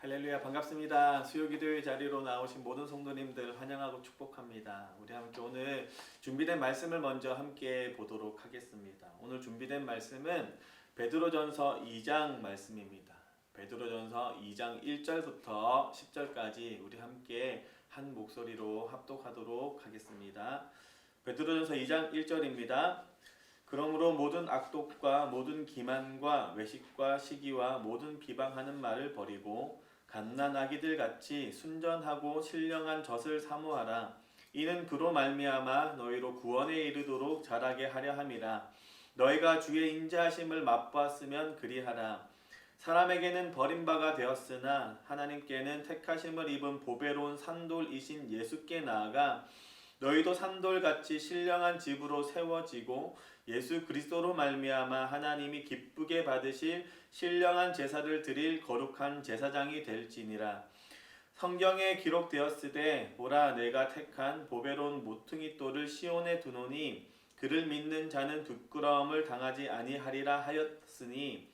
할렐루야, 반갑습니다. 수요기도의 자리로 나오신 모든 성도님들 환영하고 축복합니다. 우리 함께 오늘 준비된 말씀을 먼저 함께 보도록 하겠습니다. 오늘 준비된 말씀은 베드로전서 2장 말씀입니다. 베드로전서 2장 1절부터 10절까지 우리 함께 한 목소리로 합독하도록 하겠습니다. 베드로전서 2장 1절입니다. 그러므로 모든 악독과 모든 기만과 외식과 시기와 모든 비방하는 말을 버리고 갓난아기들 같이 순전하고 신령한 젖을 사모하라. 이는 그로 말미암아 너희로 구원에 이르도록 자라게 하려 함이라. 너희가 주의 인자하심을 맛보았으면 그리하라. 사람에게는 버림바가 되었으나 하나님께는 택하심을 입은 보배로운 산돌이신 예수께 나아가 너희도 산돌같이 신령한 집으로 세워지고 예수 그리스도로 말미암아 하나님이 기쁘게 받으실 신령한 제사를 드릴 거룩한 제사장이 될지니라. 성경에 기록되었으되 보라 내가 택한 보배로운 모퉁이 돌을 시온에 두노니 그를 믿는 자는 부끄러움을 당하지 아니하리라 하였으니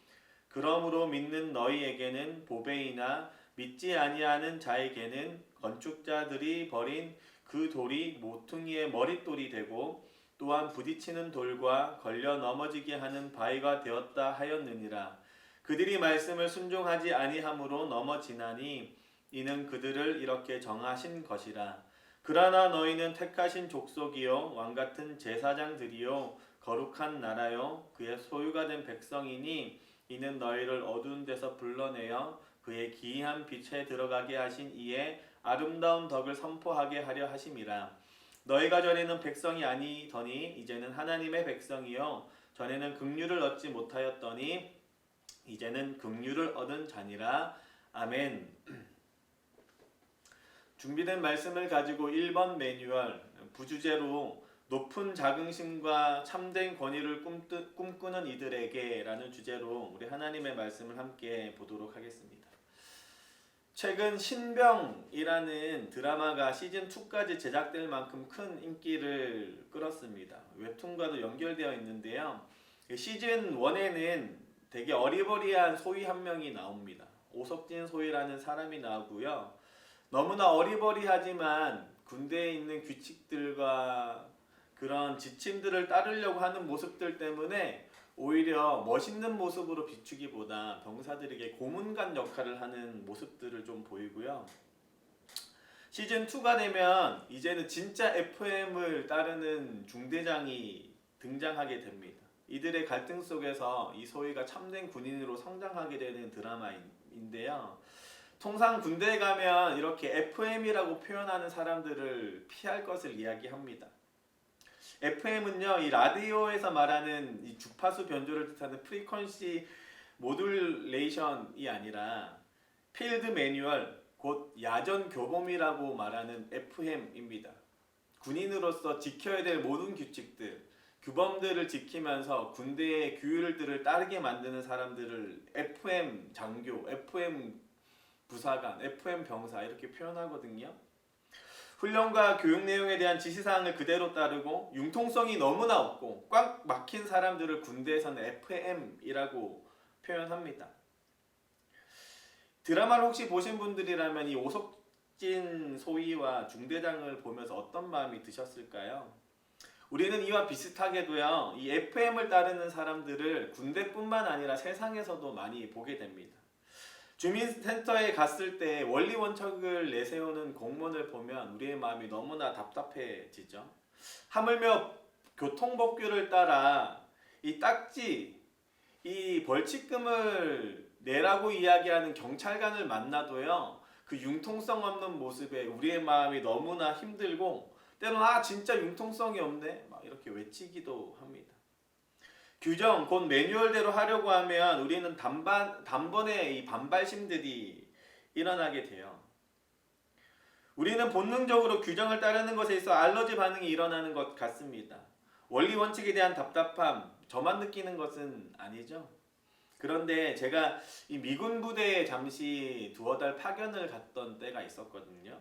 그러므로 믿는 너희에게는 보배이나 믿지 아니하는 자에게는 건축자들이 버린 그 돌이 모퉁이의 머릿돌이 되고 또한 부딪히는 돌과 걸려 넘어지게 하는 바위가 되었다 하였느니라. 그들이 말씀을 순종하지 아니함으로 넘어지나니 이는 그들을 이렇게 정하신 것이라. 그러나 너희는 택하신 족속이요 왕같은 제사장들이요 거룩한 나라요 그의 소유가 된 백성이니 이는 너희를 어두운 데서 불러내어 그의 기이한 빛에 들어가게 하신 이의 아름다운 덕을 선포하게 하려 하심이라. 너희가 전에는 백성이 아니더니 이제는 하나님의 백성이요 전에는 긍휼을 얻지 못하였더니 이제는 긍휼을 얻은 자니라. 아멘. 준비된 말씀을 가지고 1번 매뉴얼 부주제로 높은 자긍심과 참된 권위를 꿈꾸는 이들에게 라는 주제로 우리 하나님의 말씀을 함께 보도록 하겠습니다. 최근 신병이라는 드라마가 시즌2까지 제작될 만큼 큰 인기를 끌었습니다. 웹툰과도 연결되어 있는데요. 시즌1에는 되게 어리버리한 소위 한 명이 나옵니다. 오석진 소위라는 사람이 나오고요. 너무나 어리버리하지만 군대에 있는 규칙들과 그런 지침들을 따르려고 하는 모습들 때문에 오히려 멋있는 모습으로 비추기보다 병사들에게 고문관 역할을 하는 모습들을 좀 보이고요. 시즌2가 되면 이제는 진짜 FM을 따르는 중대장이 등장하게 됩니다. 이들의 갈등 속에서 이 소위가 참된 군인으로 성장하게 되는 드라마인데요. 통상 군대에 가면 이렇게 FM이라고 표현하는 사람들을 피할 것을 이야기합니다. FM은요, 이 라디오에서 말하는 이 주파수 변조를 뜻하는 프리퀀시 모듈레이션이 아니라 필드 매뉴얼, 곧 야전 교범이라고 말하는 FM입니다. 군인으로서 지켜야 될 모든 규칙들, 규범들을 지키면서 군대의 규율들을 따르게 만드는 사람들을 FM 장교, FM 부사관, FM 병사 이렇게 표현하거든요. 훈련과 교육 내용에 대한 지시사항을 그대로 따르고 융통성이 너무나 없고 꽉 막힌 사람들을 군대에서는 FM이라고 표현합니다. 드라마를 혹시 보신 분들이라면 이 오석진 소위와 중대장을 보면서 어떤 마음이 드셨을까요? 우리는 이와 비슷하게도요, 이 FM을 따르는 사람들을 군대뿐만 아니라 세상에서도 많이 보게 됩니다. 주민센터에 갔을 때 원리 원칙을 내세우는 공무원을 보면 우리의 마음이 너무나 답답해지죠. 하물며 교통법규를 따라 이 딱지, 이 벌칙금을 내라고 이야기하는 경찰관을 만나도요, 그 융통성 없는 모습에 우리의 마음이 너무나 힘들고 때로는 진짜 융통성이 없네 막 이렇게 외치기도 합니다. 규정, 곧 매뉴얼대로 하려고 하면 우리는 단번에 이 반발심들이 일어나게 돼요. 우리는 본능적으로 규정을 따르는 것에 있어 알러지 반응이 일어나는 것 같습니다. 원리 원칙에 대한 답답함, 저만 느끼는 것은 아니죠. 그런데 제가 이 미군 부대에 잠시 두어 달 파견을 갔던 때가 있었거든요.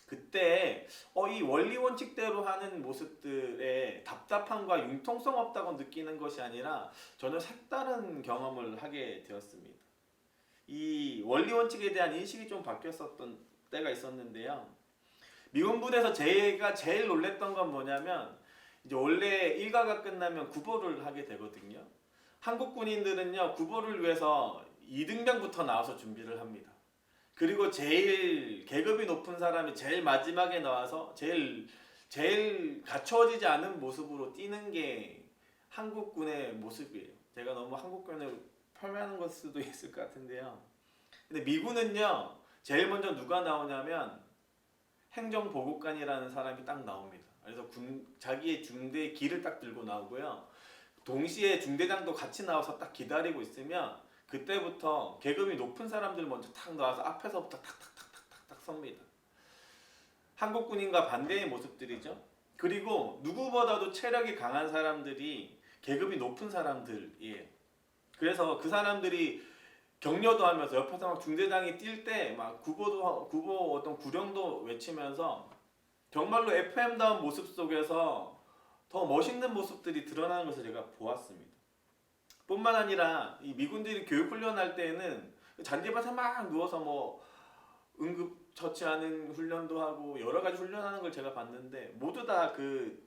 그때 이 원리 원칙대로 하는 모습들에 답답함과 융통성 없다고 느끼는 것이 아니라 전혀 색다른 경험을 하게 되었습니다. 이 원리 원칙에 대한 인식이 좀 바뀌었었던 때가 있었는데요. 미군 부대에서 제가 제일 놀랬던 건 뭐냐면 이제 원래 일과가 끝나면 구보를 하게 되거든요. 한국 군인들은요 구보를 위해서 2등병부터 나와서 준비를 합니다. 그리고 제일 계급이 높은 사람이 제일 마지막에 나와서 제일 갖춰지지 않은 모습으로 뛰는 게 한국군의 모습이에요. 제가 너무 한국군을 폄하하는 걸 수도 있을 것 같은데요. 근데 미군은요 제일 먼저 누가 나오냐면 행정보급관이라는 사람이 딱 나옵니다. 그래서 자기의 중대의 기를 딱 들고 나오고요. 동시에 중대장도 같이 나와서 딱 기다리고 있으면 그때부터 계급이 높은 사람들 먼저 탁 나와서 앞에서부터 탁탁탁탁탁탁 섭니다. 한국 군인과 반대의 모습들이죠. 그리고 누구보다도 체력이 강한 사람들이 계급이 높은 사람들이에요. 그래서 그 사람들이 격려도 하면서 옆에서 막 중대장이 뛸 때 막 구보 어떤 구령도 외치면서 정말로 FM다운 모습 속에서 더 멋있는 모습들이 드러나는 것을 제가 보았습니다. 뿐만 아니라 이 미군들이 교육 훈련할 때에는 잔디밭에 막 누워서 뭐 응급 처치하는 훈련도 하고 여러 가지 훈련하는 걸 제가 봤는데 모두 다 그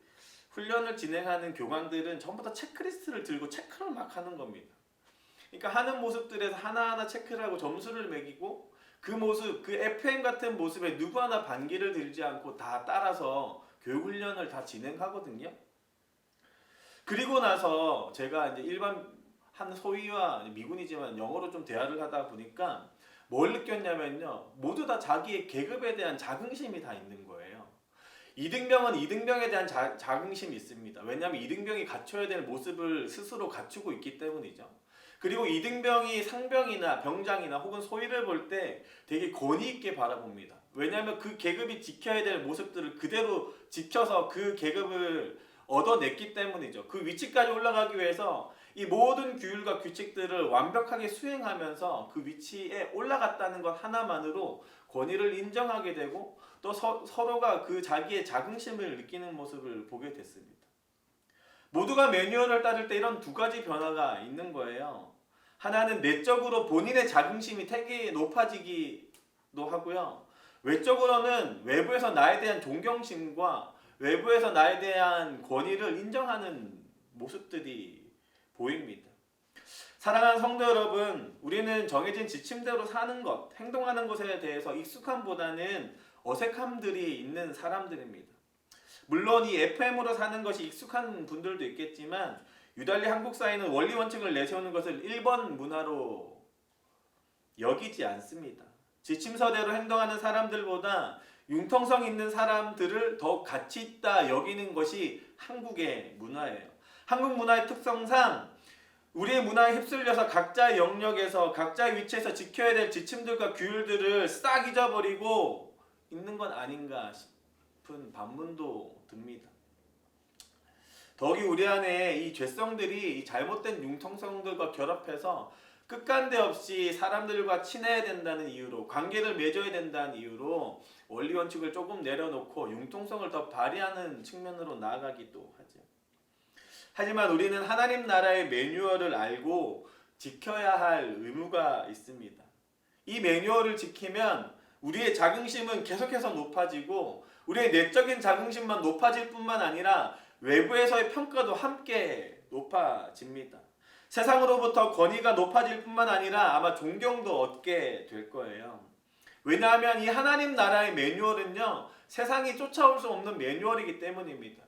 훈련을 진행하는 교관들은 전부 다 체크리스트를 들고 체크를 막 하는 겁니다. 그러니까 하는 모습들에서 하나하나 체크를 하고 점수를 매기고 그 모습, 그 FM 같은 모습에 누구 하나 반기를 들지 않고 다 따라서 교육 훈련을 다 진행하거든요. 그리고 나서 제가 이제 일반 한 소위와 미군이지만 영어로 좀 대화를 하다 보니까 뭘 느꼈냐면요. 모두 다 자기의 계급에 대한 자긍심이 다 있는 거예요. 2등병은 2등병에 대한 자긍심이 있습니다. 왜냐하면 2등병이 갖춰야 될 모습을 스스로 갖추고 있기 때문이죠. 그리고 2등병이 상병이나 병장이나 혹은 소위를 볼 때 되게 권위 있게 바라봅니다. 왜냐하면 그 계급이 지켜야 될 모습들을 그대로 지켜서 그 계급을 얻어냈기 때문이죠. 그 위치까지 올라가기 위해서 이 모든 규율과 규칙들을 완벽하게 수행하면서 그 위치에 올라갔다는 것 하나만으로 권위를 인정하게 되고 또 서로가 그 자기의 자긍심을 느끼는 모습을 보게 됐습니다. 모두가 매뉴얼을 따를 때 이런 두 가지 변화가 있는 거예요. 하나는 내적으로 본인의 자긍심이 되게 높아지기도 하고요. 외적으로는 외부에서 나에 대한 존경심과 외부에서 나에 대한 권위를 인정하는 모습들이 보입니다. 사랑하는 성도 여러분, 우리는 정해진 지침대로 사는 것, 행동하는 것에 대해서 익숙함보다는 어색함들이 있는 사람들입니다. 물론 이 FM으로 사는 것이 익숙한 분들도 있겠지만 유달리 한국 사회는 원리 원칙을 내세우는 것을 1번 문화로 여기지 않습니다. 지침서대로 행동하는 사람들보다 융통성 있는 사람들을 더 가치 있다 여기는 것이 한국의 문화예요. 한국 문화의 특성상 우리의 문화에 휩쓸려서 각자의 영역에서 각자의 위치에서 지켜야 될 지침들과 규율들을 싹 잊어버리고 있는 건 아닌가 싶은 반문도 듭니다. 더욱이 우리 안에 이 죄성들이 이 잘못된 융통성들과 결합해서 끝간데 없이 사람들과 친해야 된다는 이유로 관계를 맺어야 된다는 이유로 원리 원칙을 조금 내려놓고 융통성을 더 발휘하는 측면으로 나아가기도 하죠. 하지만 우리는 하나님 나라의 매뉴얼을 알고 지켜야 할 의무가 있습니다. 이 매뉴얼을 지키면 우리의 자긍심은 계속해서 높아지고 우리의 내적인 자긍심만 높아질 뿐만 아니라 외부에서의 평가도 함께 높아집니다. 세상으로부터 권위가 높아질 뿐만 아니라 아마 존경도 얻게 될 거예요. 왜냐하면 이 하나님 나라의 매뉴얼은요, 세상이 쫓아올 수 없는 매뉴얼이기 때문입니다.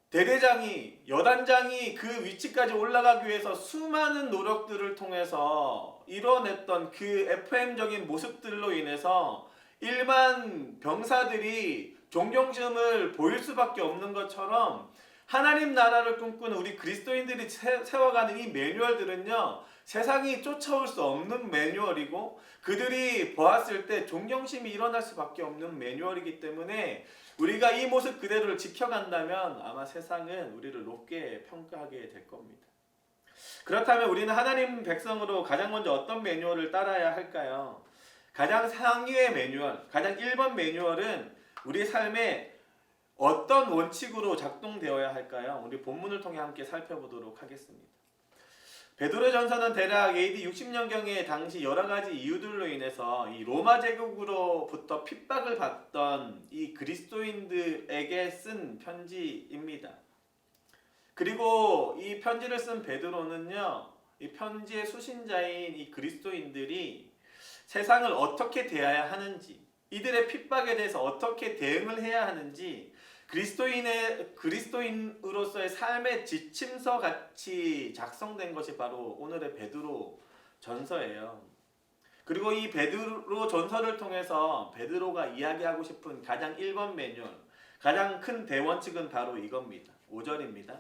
대대장이, 여단장이 그 위치까지 올라가기 위해서 수많은 노력들을 통해서 이뤄냈던 그 FM적인 모습들로 인해서 일반 병사들이 존경심을 보일 수밖에 없는 것처럼 하나님 나라를 꿈꾸는 우리 그리스도인들이 세워가는 이 매뉴얼들은요, 세상이 쫓아올 수 없는 매뉴얼이고 그들이 보았을 때 존경심이 일어날 수밖에 없는 매뉴얼이기 때문에 우리가 이 모습 그대로를 지켜간다면 아마 세상은 우리를 높게 평가하게 될 겁니다. 그렇다면 우리는 하나님 백성으로 가장 먼저 어떤 매뉴얼을 따라야 할까요? 가장 상위의 매뉴얼, 가장 1번 매뉴얼은 우리 삶에 어떤 원칙으로 작동되어야 할까요? 우리 본문을 통해 함께 살펴보도록 하겠습니다. 베드로전서는 대략 AD 60년경에 당시 여러 가지 이유들로 인해서 이 로마 제국으로부터 핍박을 받던 이 그리스도인들에게 쓴 편지입니다. 그리고 이 편지를 쓴 베드로는요, 이 편지의 수신자인 이 그리스도인들이 세상을 어떻게 대해야 하는지, 이들의 핍박에 대해서 어떻게 대응을 해야 하는지 그리스도인으로서의 삶의 지침서 같이 작성된 것이 바로 오늘의 베드로 전서예요. 그리고 이 베드로 전서를 통해서 베드로가 이야기하고 싶은 가장 1번 매뉴얼, 가장 큰 대원칙은 바로 이겁니다. 5절입니다.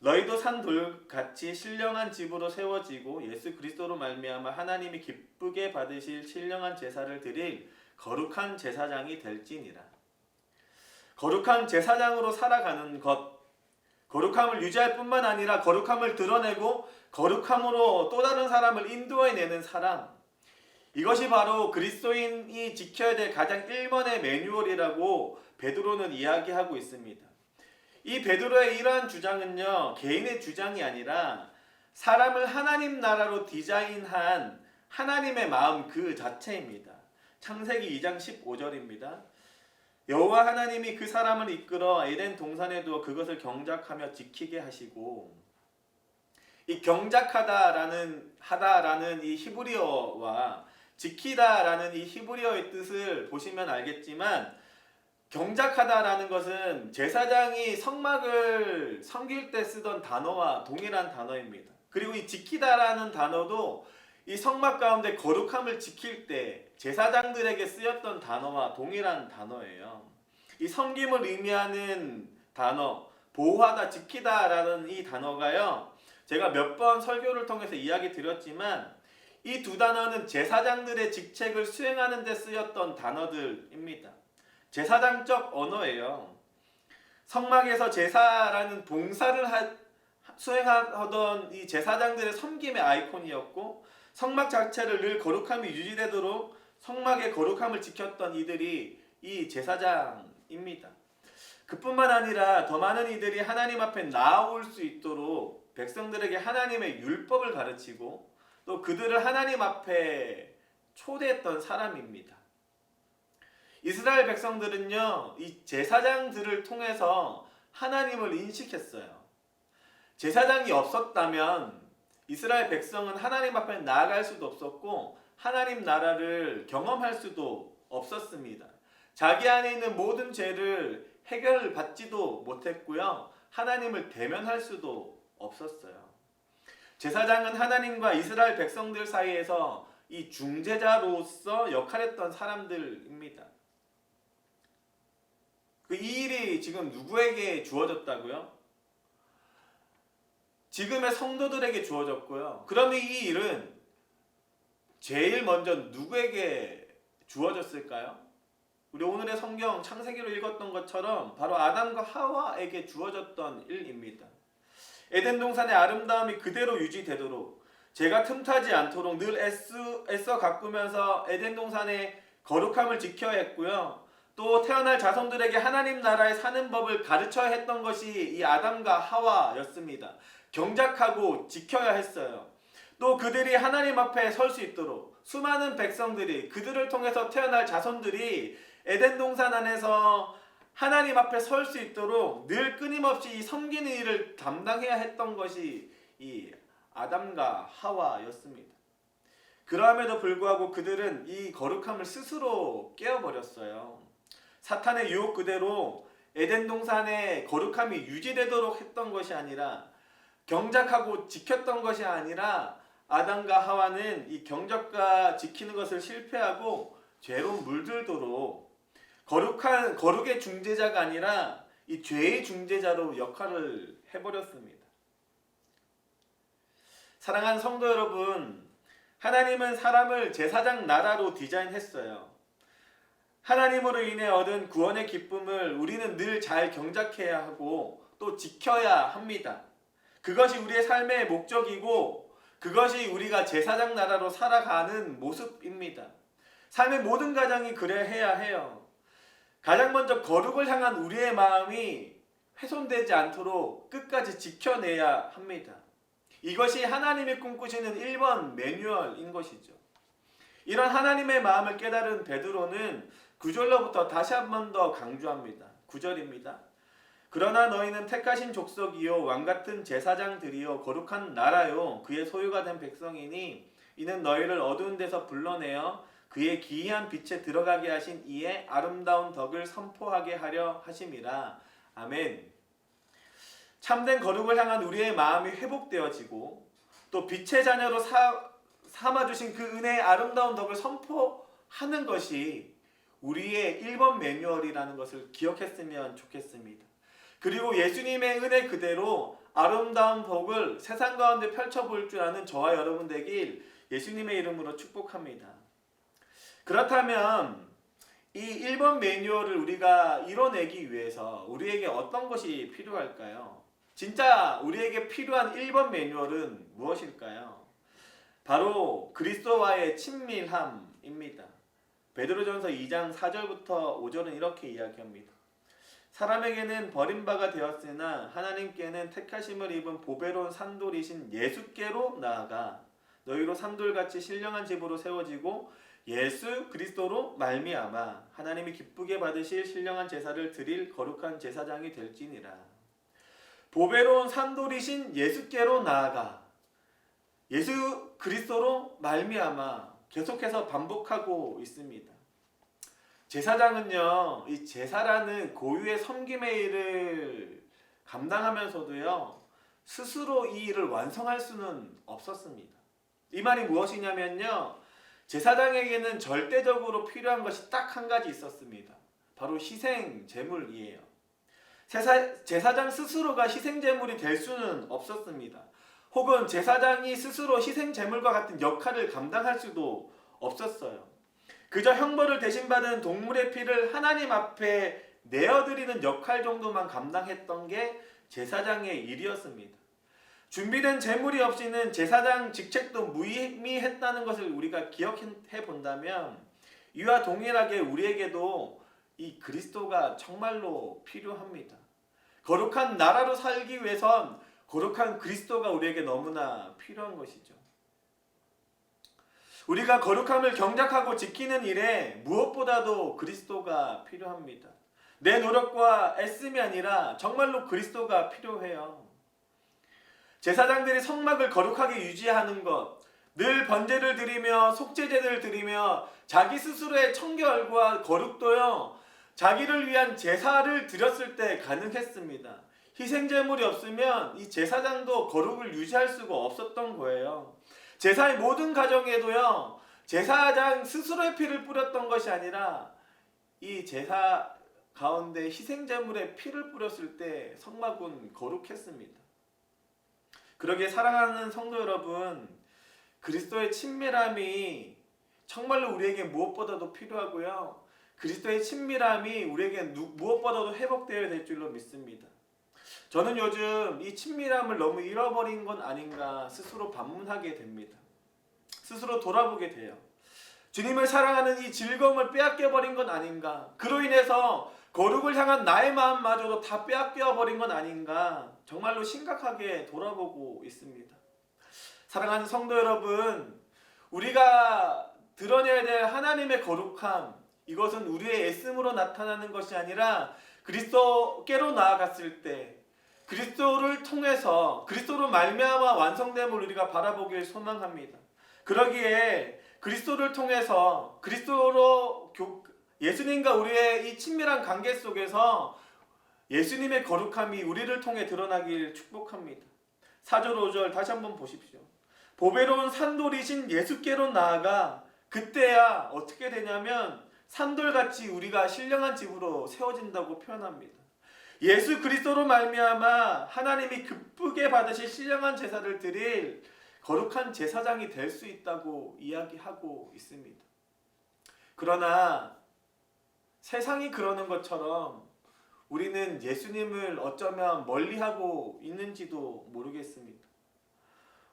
너희도 산돌같이 신령한 집으로 세워지고 예수 그리스도로 말미암아 하나님이 기쁘게 받으실 신령한 제사를 드릴 거룩한 제사장이 될지니라. 거룩한 제사장으로 살아가는 것, 거룩함을 유지할 뿐만 아니라 거룩함을 드러내고 거룩함으로 또 다른 사람을 인도해내는 사람, 이것이 바로 그리스도인이 지켜야 될 가장 1번의 매뉴얼이라고 베드로는 이야기하고 있습니다. 이 베드로의 이러한 주장은요, 개인의 주장이 아니라 사람을 하나님 나라로 디자인한 하나님의 마음 그 자체입니다. 창세기 2장 15절입니다. 여호와 하나님이 그 사람을 이끌어 에덴 동산에 두어 그것을 경작하며 지키게 하시고, 이 경작하다라는 이 히브리어와 지키다라는 이 히브리어의 뜻을 보시면 알겠지만, 경작하다라는 것은 제사장이 성막을 섬길 때 쓰던 단어와 동일한 단어입니다. 그리고 이 지키다라는 단어도 이 성막 가운데 거룩함을 지킬 때 제사장들에게 쓰였던 단어와 동일한 단어예요. 이 섬김을 의미하는 단어, 보호하다, 지키다라는 이 단어가요, 제가 몇 번 설교를 통해서 이야기 드렸지만 이 두 단어는 제사장들의 직책을 수행하는 데 쓰였던 단어들입니다. 제사장적 언어예요. 성막에서 제사라는 봉사를 수행하던 이 제사장들의 섬김의 아이콘이었고, 성막 자체를 늘 거룩함이 유지되도록 성막의 거룩함을 지켰던 이들이 이 제사장입니다. 그뿐만 아니라 더 많은 이들이 하나님 앞에 나아올 수 있도록 백성들에게 하나님의 율법을 가르치고 또 그들을 하나님 앞에 초대했던 사람입니다. 이스라엘 백성들은요, 이 제사장들을 통해서 하나님을 인식했어요. 제사장이 없었다면 이스라엘 백성은 하나님 앞에 나아갈 수도 없었고 하나님 나라를 경험할 수도 없었습니다. 자기 안에 있는 모든 죄를 해결받지도 못했고요, 하나님을 대면할 수도 없었어요. 제사장은 하나님과 이스라엘 백성들 사이에서 이 중재자로서 역할했던 사람들입니다. 이 일이 지금 누구에게 주어졌다고요? 지금의 성도들에게 주어졌고요. 그러면 이 일은 제일 먼저 누구에게 주어졌을까요? 우리 오늘의 성경 창세기로 읽었던 것처럼 바로 아담과 하와에게 주어졌던 일입니다. 에덴 동산의 아름다움이 그대로 유지되도록, 죄가 틈타지 않도록 늘 애써 가꾸면서 에덴 동산의 거룩함을 지켜야 했고요. 또 태어날 자손들에게 하나님 나라에 사는 법을 가르쳐야 했던 것이 이 아담과 하와였습니다. 경작하고 지켜야 했어요. 또 그들이 하나님 앞에 설 수 있도록 수많은 백성들이, 그들을 통해서 태어날 자손들이 에덴 동산 안에서 하나님 앞에 설 수 있도록 늘 끊임없이 이 섬기는 일을 담당해야 했던 것이 이 아담과 하와였습니다. 그럼에도 불구하고 그들은 이 거룩함을 스스로 깨어버렸어요. 사탄의 유혹 그대로 에덴 동산의 거룩함이 유지되도록 했던 것이 아니라, 경작하고 지켰던 것이 아니라 아담과 하와는 이 경작과 지키는 것을 실패하고 죄로 물들도록 거룩의 중재자가 아니라 이 죄의 중재자로 역할을 해버렸습니다. 사랑하는 성도 여러분, 하나님은 사람을 제사장 나라로 디자인했어요. 하나님으로 인해 얻은 구원의 기쁨을 우리는 늘 잘 경작해야 하고 또 지켜야 합니다. 그것이 우리의 삶의 목적이고 그것이 우리가 제사장 나라로 살아가는 모습입니다. 삶의 모든 가정이 그래 해야 해요. 가장 먼저 거룩을 향한 우리의 마음이 훼손되지 않도록 끝까지 지켜내야 합니다. 이것이 하나님이 꿈꾸시는 1번 매뉴얼인 것이죠. 이런 하나님의 마음을 깨달은 베드로는 9절로부터 다시 한 번 더 강조합니다. 9절입니다. 그러나 너희는 택하신 족속이요 왕같은 제사장들이요 거룩한 나라요 그의 소유가 된 백성이니 이는 너희를 어두운 데서 불러내어 그의 기이한 빛에 들어가게 하신 이의 아름다운 덕을 선포하게 하려 하심이라. 아멘. 참된 거룩을 향한 우리의 마음이 회복되어지고 또 빛의 자녀로 삼아주신 그 은혜의 아름다운 덕을 선포하는 것이 우리의 1번 매뉴얼이라는 것을 기억했으면 좋겠습니다. 그리고 예수님의 은혜 그대로 아름다운 복을 세상 가운데 펼쳐볼 줄 아는 저와 여러분 되길 예수님의 이름으로 축복합니다. 그렇다면 이 1번 매뉴얼을 우리가 이뤄내기 위해서 우리에게 어떤 것이 필요할까요? 진짜 우리에게 필요한 1번 매뉴얼은 무엇일까요? 바로 그리스도와의 친밀함입니다. 베드로전서 2장 4절부터 5절은 이렇게 이야기합니다. 사람에게는 버림바가 되었으나 하나님께는 택하심을 입은 보배로운 산돌이신 예수께로 나아가 너희로 산돌같이 신령한 집으로 세워지고 예수 그리스도로 말미암아 하나님이 기쁘게 받으실 신령한 제사를 드릴 거룩한 제사장이 될지니라. 보배로운 산돌이신 예수께로 나아가 예수 그리스도로 말미암아 계속해서 반복하고 있습니다. 제사장은요, 이 제사라는 고유의 섬김의 일을 감당하면서도요, 스스로 이 일을 완성할 수는 없었습니다. 이 말이 무엇이냐면요, 제사장에게는 절대적으로 필요한 것이 딱 한 가지 있었습니다. 바로 희생 제물이에요. 제사장 스스로가 희생 제물이 될 수는 없었습니다. 혹은 제사장이 스스로 희생 제물과 같은 역할을 감당할 수도 없었어요. 그저 형벌을 대신받은 동물의 피를 하나님 앞에 내어드리는 역할 정도만 감당했던 게 제사장의 일이었습니다. 준비된 제물이 없이는 제사장 직책도 무의미했다는 것을 우리가 기억해 본다면 이와 동일하게 우리에게도 이 그리스도가 정말로 필요합니다. 거룩한 나라로 살기 위해선 거룩한 그리스도가 우리에게 너무나 필요한 것이죠. 우리가 거룩함을 경작하고 지키는 일에 무엇보다도 그리스도가 필요합니다. 내 노력과 애씀이 아니라 정말로 그리스도가 필요해요. 제사장들이 성막을 거룩하게 유지하는 것, 늘 번제를 드리며 속죄제를 드리며 자기 스스로의 청결과 거룩도요, 자기를 위한 제사를 드렸을 때 가능했습니다. 희생제물이 없으면 이 제사장도 거룩을 유지할 수가 없었던 거예요. 제사의 모든 과정에도요, 제사장 스스로의 피를 뿌렸던 것이 아니라 이 제사 가운데 희생제물의 피를 뿌렸을 때 성막은 거룩했습니다. 그러기에 사랑하는 성도 여러분, 그리스도의 친밀함이 정말로 우리에게 무엇보다도 필요하고요, 그리스도의 친밀함이 우리에게 무엇보다도 회복되어야 될 줄로 믿습니다. 저는 요즘 이 친밀함을 너무 잃어버린 건 아닌가 스스로 반문하게 됩니다. 스스로 돌아보게 돼요. 주님을 사랑하는 이 즐거움을 빼앗겨버린 건 아닌가, 그로 인해서 거룩을 향한 나의 마음마저도 다 빼앗겨버린 건 아닌가 정말로 심각하게 돌아보고 있습니다. 사랑하는 성도 여러분, 우리가 드러내야 될 하나님의 거룩함, 이것은 우리의 애씀으로 나타나는 것이 아니라 그리스도께로 나아갔을 때 그리스도를 통해서 그리스도로 말미암아 완성됨을 우리가 바라보길 소망합니다. 그러기에 그리스도를 통해서 그리스도로 예수님과 우리의 이 친밀한 관계 속에서 예수님의 거룩함이 우리를 통해 드러나길 축복합니다. 4절 5절 다시 한번 보십시오. 보배로운 산돌이신 예수께로 나아가 그때야 어떻게 되냐면 산돌같이 우리가 신령한 집으로 세워진다고 표현합니다. 예수 그리스도로 말미암아 하나님이 기쁘게 받으실 신령한 제사를 드릴 거룩한 제사장이 될 수 있다고 이야기하고 있습니다. 그러나 세상이 그러는 것처럼 우리는 예수님을 어쩌면 멀리하고 있는지도 모르겠습니다.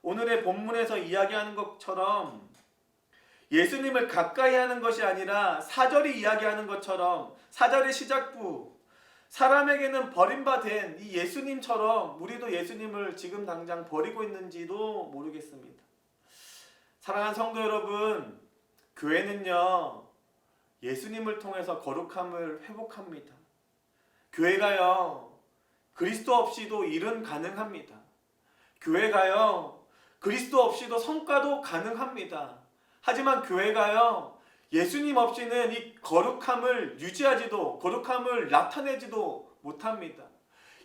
오늘의 본문에서 이야기하는 것처럼 예수님을 가까이 하는 것이 아니라 4절이 이야기하는 것처럼 4절의 시작부 사람에게는 버림받은 이 예수님처럼 우리도 예수님을 지금 당장 버리고 있는지도 모르겠습니다. 사랑하는 성도 여러분, 교회는요, 예수님을 통해서 거룩함을 회복합니다. 교회가요, 그리스도 없이도 일은 가능합니다. 교회가요, 그리스도 없이도 성과도 가능합니다. 하지만 교회가요, 예수님 없이는 이 거룩함을 유지하지도, 거룩함을 나타내지도 못합니다.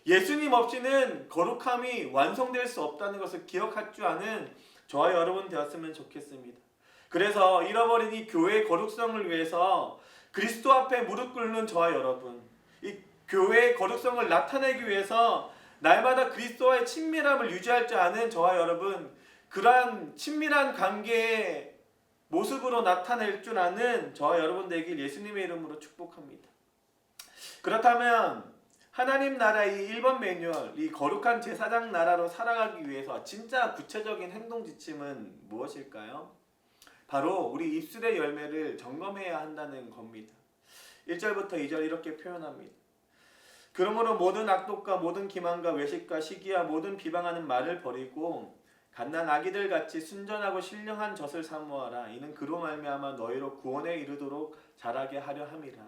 예수님 없이는 거룩함이 완성될 수 없다는 것을 기억할 줄 아는 저와 여러분 되었으면 좋겠습니다. 그래서 잃어버린 이 교회의 거룩성을 위해서 그리스도 앞에 무릎 꿇는 저와 여러분, 이 교회의 거룩성을 나타내기 위해서 날마다 그리스도와의 친밀함을 유지할 줄 아는 저와 여러분, 그러한 친밀한 관계의 모습으로 나타낼 줄 아는 저와 여러분 되길 예수님의 이름으로 축복합니다. 그렇다면 하나님 나라의 1번 매뉴얼, 이 거룩한 제사장 나라로 살아가기 위해서 진짜 구체적인 행동 지침은 무엇일까요? 바로 우리 입술의 열매를 점검해야 한다는 겁니다. 1절부터 2절 이렇게 표현합니다. 그러므로 모든 악독과 모든 기만과 외식과 시기와 모든 비방하는 말을 버리고 갓난 아기들 같이 순전하고 신령한 젖을 사모하라. 이는 그로 말미암아 너희로 구원에 이르도록 자라게 하려 함이라.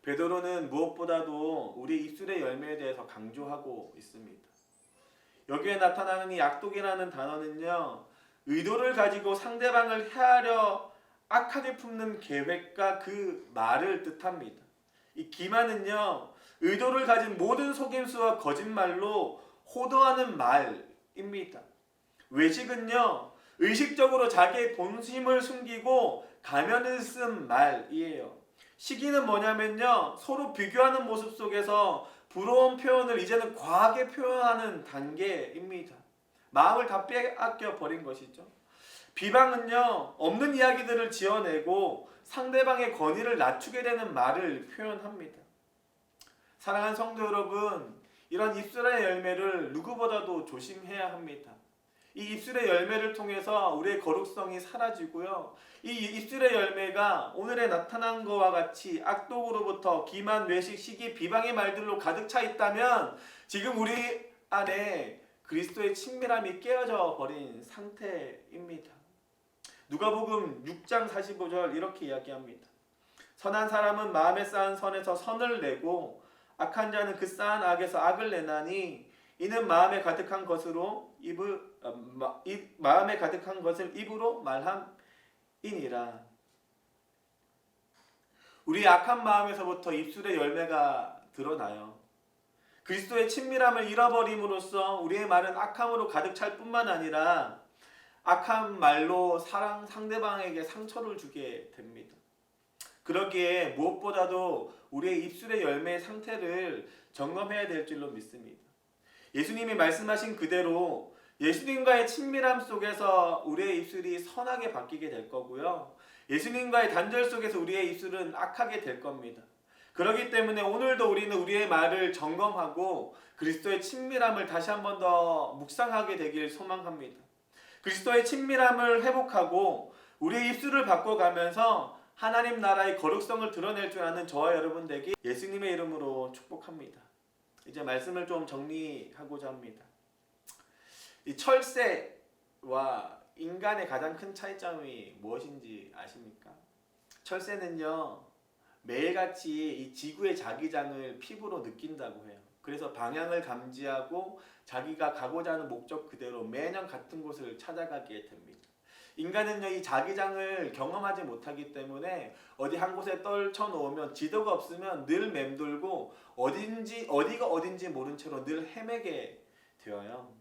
베드로는 무엇보다도 우리 입술의 열매에 대해서 강조하고 있습니다. 여기에 나타나는 이 악독이라는 단어는요, 의도를 가지고 상대방을 해하려 악하게 품는 계획과 그 말을 뜻합니다. 이 기만은요, 의도를 가진 모든 속임수와 거짓말로 호도하는 말입니다. 외식은요, 의식적으로 자기의 본심을 숨기고 가면을 쓴 말이에요. 시기는 뭐냐면요, 서로 비교하는 모습 속에서 부러운 표현을 이제는 과하게 표현하는 단계입니다. 마음을 다 빼앗겨 버린 것이죠. 비방은요, 없는 이야기들을 지어내고 상대방의 권위를 낮추게 되는 말을 표현합니다. 사랑하는 성도 여러분, 이런 입술의 열매를 누구보다도 조심해야 합니다. 이 입술의 열매를 통해서 우리의 거룩성이 사라지고요, 이 입술의 열매가 오늘에 나타난 것과 같이 악독으로부터 기만, 외식, 시기, 비방의 말들로 가득 차 있다면 지금 우리 안에 그리스도의 친밀함이 깨어져 버린 상태입니다. 누가복음 6장 45절 이렇게 이야기합니다. 선한 사람은 마음에 쌓은 선에서 선을 내고 악한 자는 그 쌓은 악에서 악을 내나니 이는 마음에 가득한 것을 입으로 말함이니라. 우리 악한 마음에서부터 입술의 열매가 드러나요. 그리스도의 친밀함을 잃어버림으로써 우리의 말은 악함으로 가득 찰 뿐만 아니라 악한 말로 상대방에게 상처를 주게 됩니다. 그러기에 무엇보다도 우리의 입술의 열매의 상태를 점검해야 될 줄로 믿습니다. 예수님이 말씀하신 그대로 예수님과의 친밀함 속에서 우리의 입술이 선하게 바뀌게 될 거고요, 예수님과의 단절 속에서 우리의 입술은 악하게 될 겁니다. 그렇기 때문에 오늘도 우리는 우리의 말을 점검하고 그리스도의 친밀함을 다시 한 번 더 묵상하게 되길 소망합니다. 그리스도의 친밀함을 회복하고 우리의 입술을 바꿔가면서 하나님 나라의 거룩성을 드러낼 줄 아는 저와 여러분 되기 예수님의 이름으로 축복합니다. 이제 말씀을 좀 정리하고자 합니다. 이 철새와 인간의 가장 큰 차이점이 무엇인지 아십니까? 철새는요, 매일같이 이 지구의 자기장을 피부로 느낀다고 해요. 그래서 방향을 감지하고 자기가 가고자 하는 목적 그대로 매년 같은 곳을 찾아가게 됩니다. 인간은요, 이 자기장을 경험하지 못하기 때문에 어디 한 곳에 떨쳐놓으면 지도가 없으면 늘 맴돌고 어디가 어딘지 모른 채로 늘 헤매게 되어요.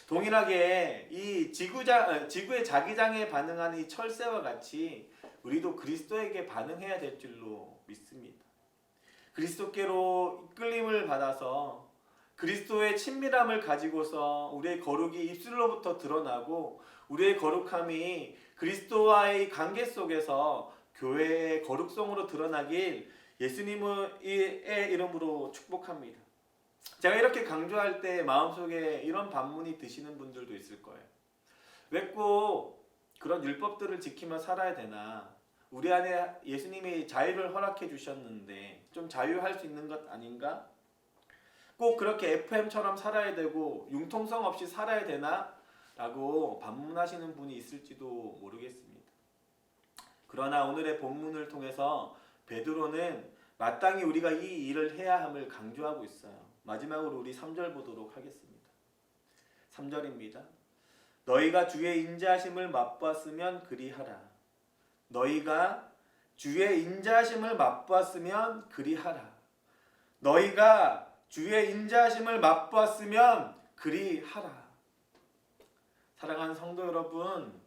동일하게 이 지구의 자기장에 반응하는 이 철새와 같이 우리도 그리스도에게 반응해야 될 줄로 믿습니다. 그리스도께로 이끌림을 받아서 그리스도의 친밀함을 가지고서 우리의 거룩이 입술로부터 드러나고 우리의 거룩함이 그리스도와의 관계 속에서 교회의 거룩성으로 드러나길 예수님의 이름으로 축복합니다. 제가 이렇게 강조할 때 마음속에 이런 반문이 드시는 분들도 있을 거예요. 왜 꼭 그런 율법들을 지키며 살아야 되나? 우리 안에 예수님이 자유를 허락해 주셨는데 좀 자유할 수 있는 것 아닌가? 꼭 그렇게 FM처럼 살아야 되고 융통성 없이 살아야 되나? 라고 반문하시는 분이 있을지도 모르겠습니다. 그러나 오늘의 본문을 통해서 베드로는 마땅히 우리가 이 일을 해야 함을 강조하고 있어요. 마지막으로 우리 3절 보도록 하겠습니다. 3절입니다. 너희가 주의 인자하심을 맛보았으면 그리하라. 너희가 주의 인자하심을 맛보았으면 그리하라. 너희가 주의 인자하심을 맛보았으면 그리하라. 사랑하는 성도 여러분,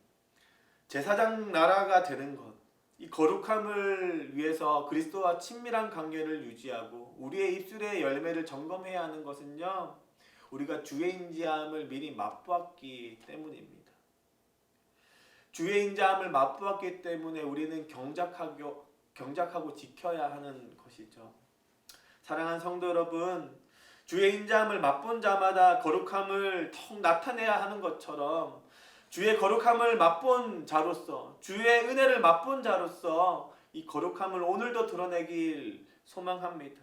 제사장 나라가 되는 것, 이 거룩함을 위해서 그리스도와 친밀한 관계를 유지하고 우리의 입술의 열매를 점검해야 하는 것은요, 우리가 주의 인자함을 미리 맛보았기 때문입니다. 주의 인자함을 맛보았기 때문에 우리는 경작하고 지켜야 하는 것이죠. 사랑하는 성도 여러분, 주의 인자함을 맛본 자마다 거룩함을 턱 나타내야 하는 것처럼 주의 거룩함을 맛본 자로서, 주의 은혜를 맛본 자로서 이 거룩함을 오늘도 드러내길 소망합니다.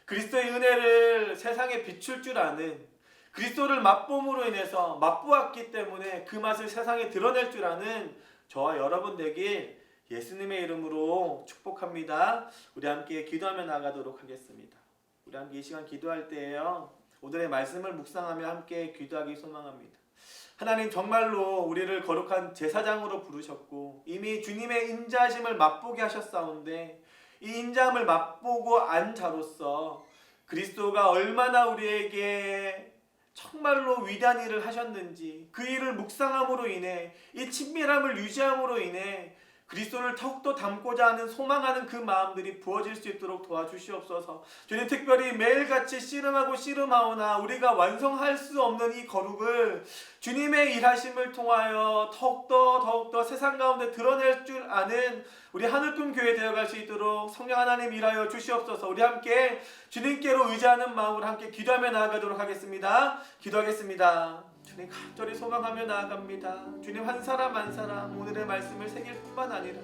그리스도의 은혜를 세상에 비출 줄 아는, 그리스도를 맛봄으로 인해서 맛보았기 때문에 그 맛을 세상에 드러낼 줄 아는 저와 여러분 되길 예수님의 이름으로 축복합니다. 우리 함께 기도하며 나가도록 하겠습니다. 우리 함께 이 시간 기도할 때에요, 오늘의 말씀을 묵상하며 함께 기도하기 소망합니다. 하나님, 정말로 우리를 거룩한 제사장으로 부르셨고 이미 주님의 인자하심을 맛보게 하셨사온데, 이 인자함을 맛보고 안 자로서 그리스도가 얼마나 우리에게 정말로 위대한 일을 하셨는지, 그 일을 묵상함으로 인해, 이 친밀함을 유지함으로 인해 그리스도를 더욱더 닮고자 하는 소망하는 그 마음들이 부어질 수 있도록 도와주시옵소서. 주님, 특별히 매일같이 씨름하고 씨름하오나 우리가 완성할 수 없는 이 거룩을 주님의 일하심을 통하여 더욱더 세상 가운데 드러낼 줄 아는 우리 하늘꿈 교회 되어갈 수 있도록 성령 하나님 일하여 주시옵소서. 우리 함께 주님께로 의지하는 마음으로 함께 기도하며 나아가도록 하겠습니다. 기도하겠습니다. 주님, 간절히 소망하며 나아갑니다. 주님, 한 사람 한 사람 오늘의 말씀을 새길 뿐만 아니라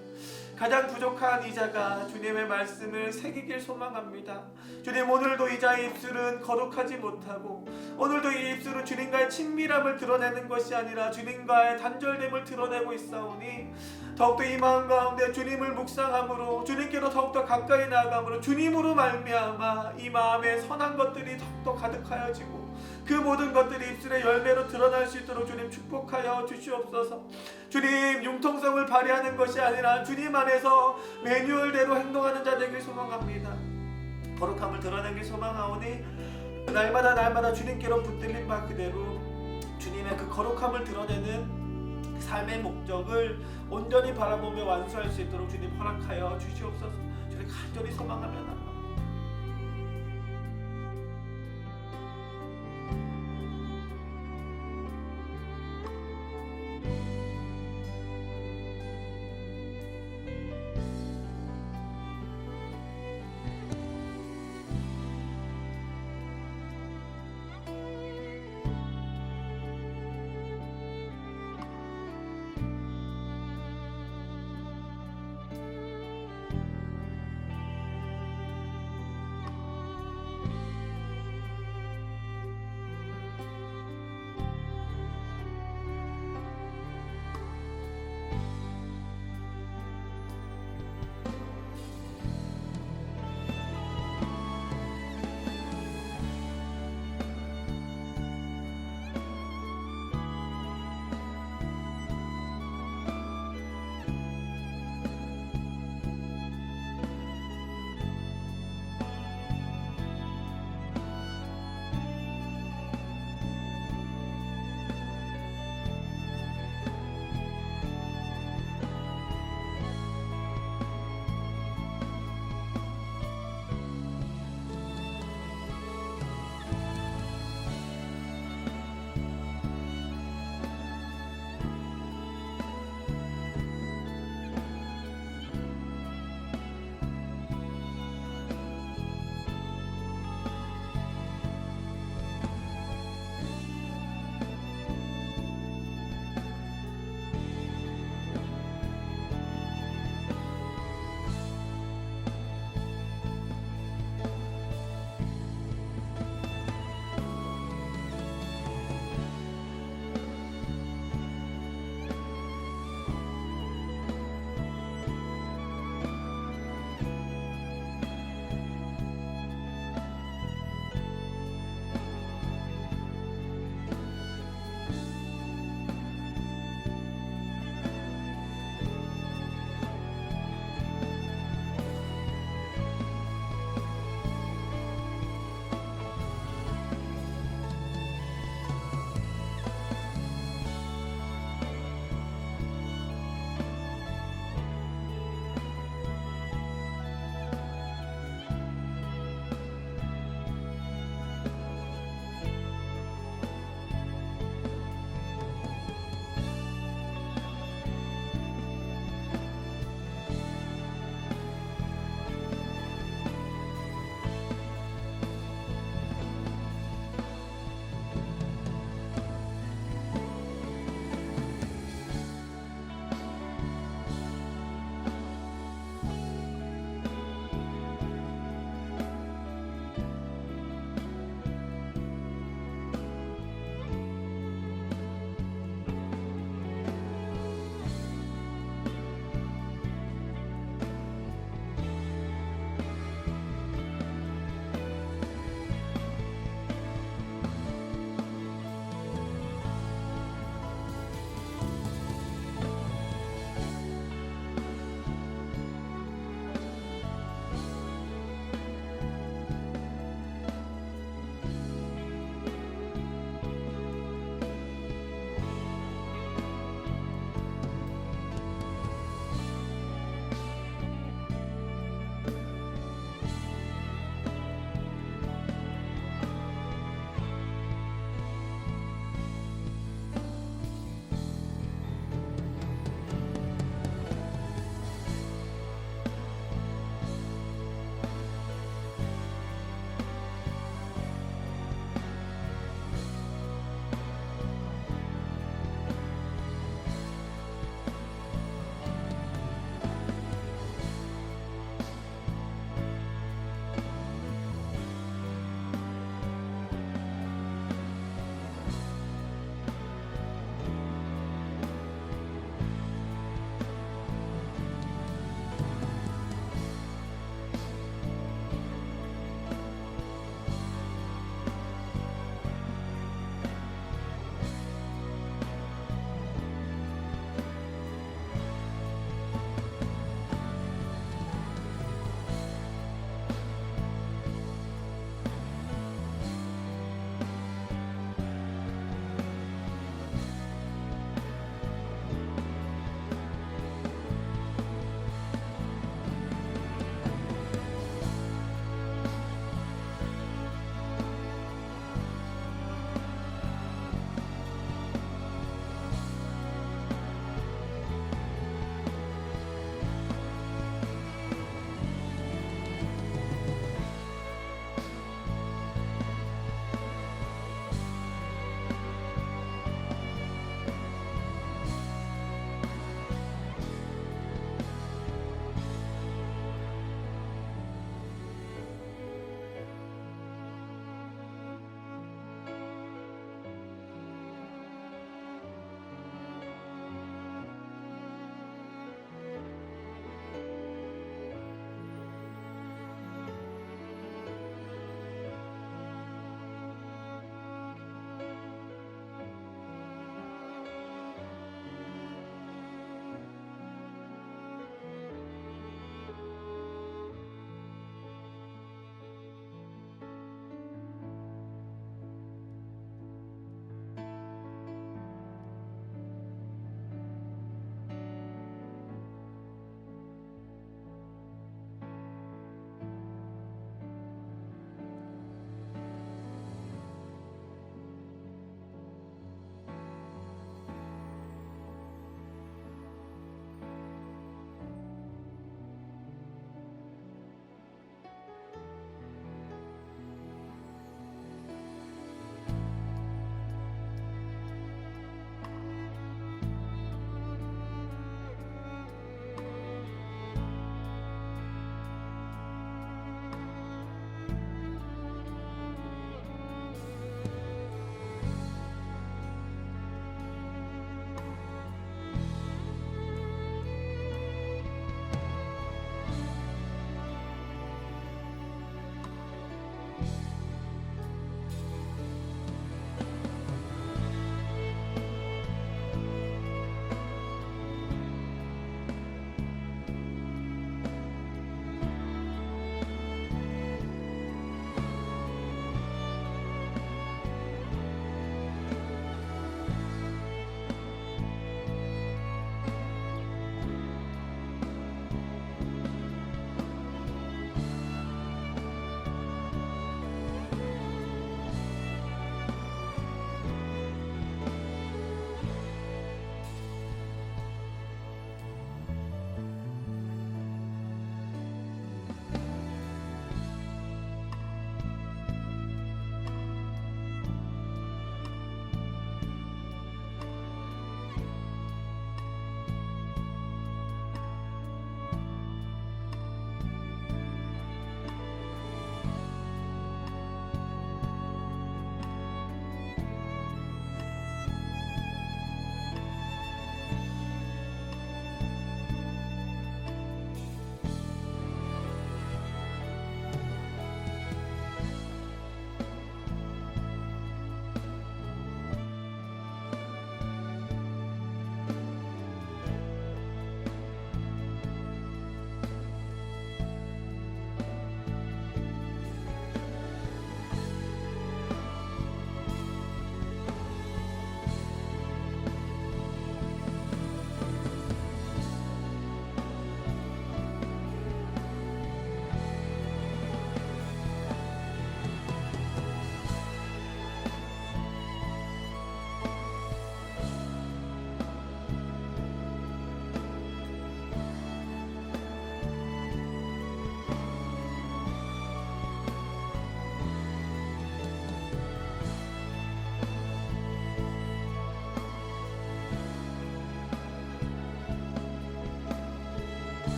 가장 부족한 이자가 주님의 말씀을 새기길 소망합니다. 주님, 오늘도 이자의 입술은 거룩하지 못하고, 오늘도 이 입술은 주님과의 친밀함을 드러내는 것이 아니라 주님과의 단절됨을 드러내고 있사오니, 더욱더 이 마음 가운데 주님을 묵상함으로, 주님께로 더욱더 가까이 나아감으로 주님으로 말미암아 이 마음에 선한 것들이 더욱더 가득하여지고 그 모든 것들이 입술의 열매로 드러날 수 있도록 주님 축복하여 주시옵소서. 주님, 융통성을 발휘하는 것이 아니라 주님 안에서 매뉴얼대로 행동하는 자 되길 소망합니다. 거룩함을 드러내길 소망하오니 날마다 주님께로 붙들린 바 그대로 주님의 그 거룩함을 드러내는 삶의 목적을 온전히 바라보며 완수할 수 있도록 주님 허락하여 주시옵소서. 주님, 간절히 소망하며 나아갑니다.